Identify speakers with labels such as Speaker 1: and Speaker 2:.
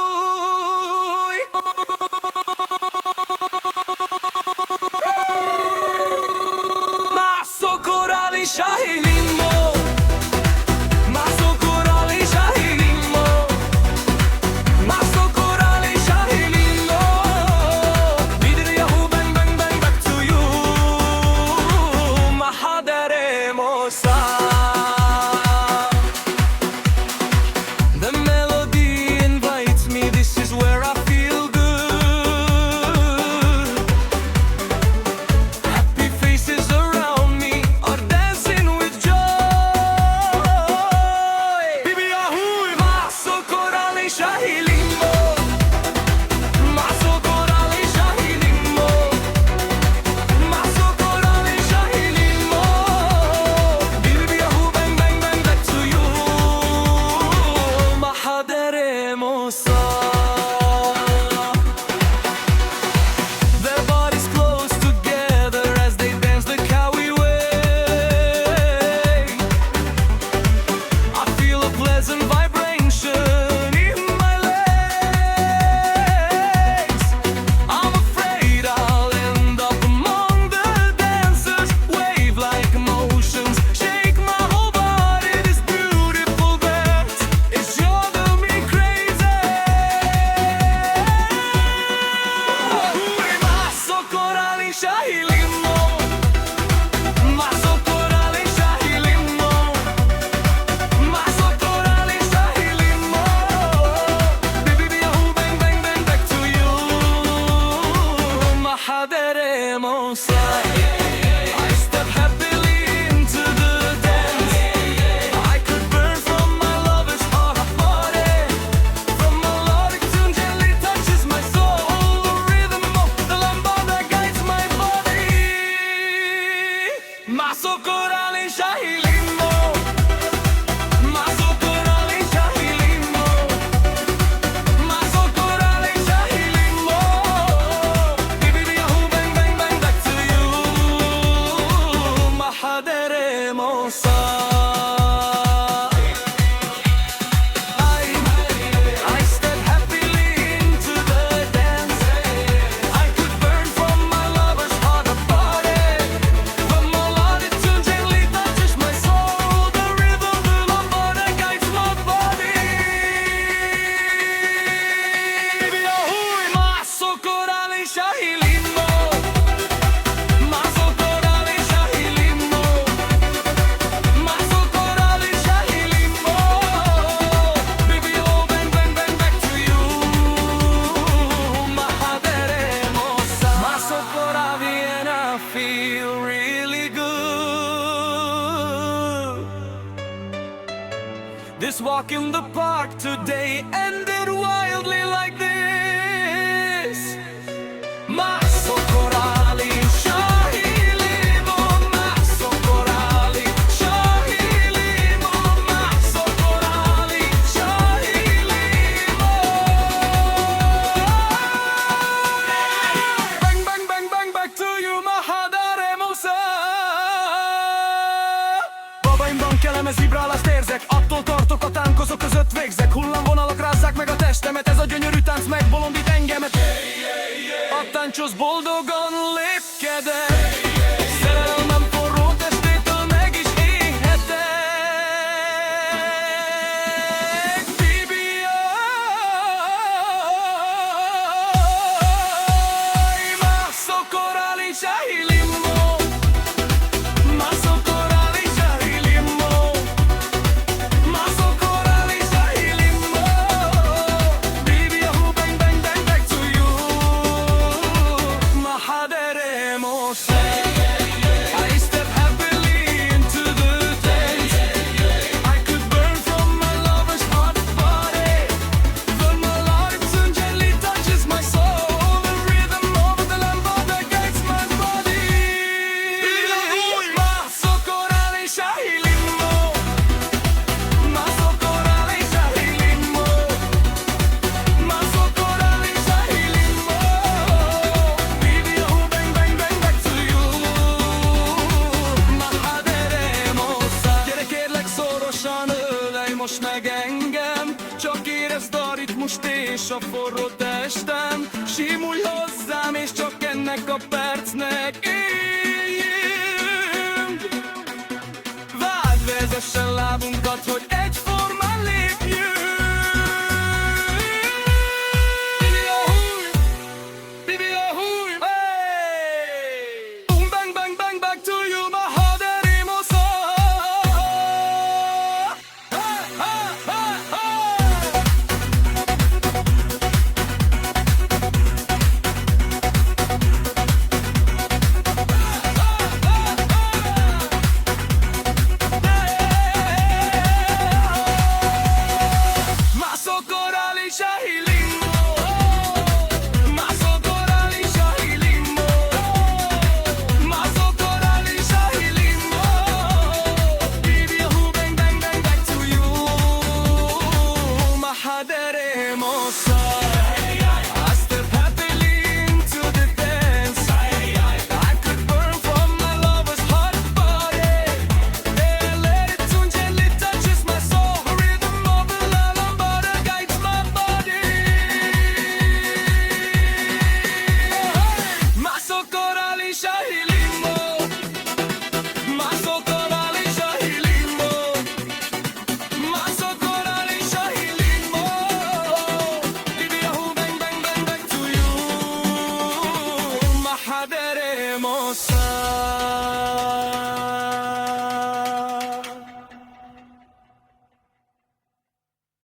Speaker 1: Bibiyahoy Maso korali şahilimmo Maso korali şahilimmo Maso korali şahilimmo Bidriyahu bang bang bang back to you Mahaderemo sa The melody invites me, this is where I feel good. Happy faces around me are dancing with joy. Bibiyahoy Maso korali şahilimmo Maso korali şahilimmo Maso korali şahilimmo Bibiyahu bang bang bang back to you Mahaderemo sa Their bodies close together as they dance the Kawi way. I feel a pleasant vibration in my legs. I'm afraid I'll end up among the dancers. Wave like emotions, shake my whole body. This beautiful dance is driving me crazy. Maso korali şahilimmo Maso korali şahilimmo Maso korali şahilimmo Bibiyahu bang bang bang back to you Mahaderemo sa I step happily into the dance I could burn from my lover's heart of body From melodic tune gently touches my soul The rhythm of the lambada guides my body Maso korali şahilimmo Maso korali şahilimmo Maso korali şahilimmo Bibiyahu bang bang bang back to you Mahaderemo sa I step happily into the dance I could burn from my lover's heart of body The melodic tune gently touches my soul The rhythm of the lambada guides my body Bibiyahoy Maso korali şahilimmo Maso korali şahilimmo Maso korali şahilimmo Bibiyahu bang bang bang back to you Mahaderemo sa Maso koravi and I feel really good This walk in the park today ended wildly like this Maso korali şahilimmo Maso korali şahilimmo Maso korali şahilimmo Bang bang bang bang back to you Mahaderemo sa Babaimban kellemez vibrálást érzek Attól tartok a tánkozok között végzek Hullámvonalak rázzák meg a testemet Ez a gyönyörű tánc megbolondít engemet A tánchoz boldogan lépkedek Szerelmem forró testétől meg is éhetek Bibiyahoy Maso korali şahilimmo Maso korali şahilimmo Maso korali şahilimmo Bibiyahu bang bang bang back to you Mahaderemo Csak érezd a ritmust és a forró testem. Simulj hozzám és csak ennek a percnek éljünk. Vádd vezessen lábunkat, hogy egyformán lépjünk. Bibi ahúj, bibi ahúj, hey! Boom bang bang bang back to you, ma haderemos a. Ha ha ha ha. Maso coral y shahilimbo, maso coral y shahilimbo, maso coral y shahilimbo. Bibi ahoo bang bang bang back to you, ma haderemos a.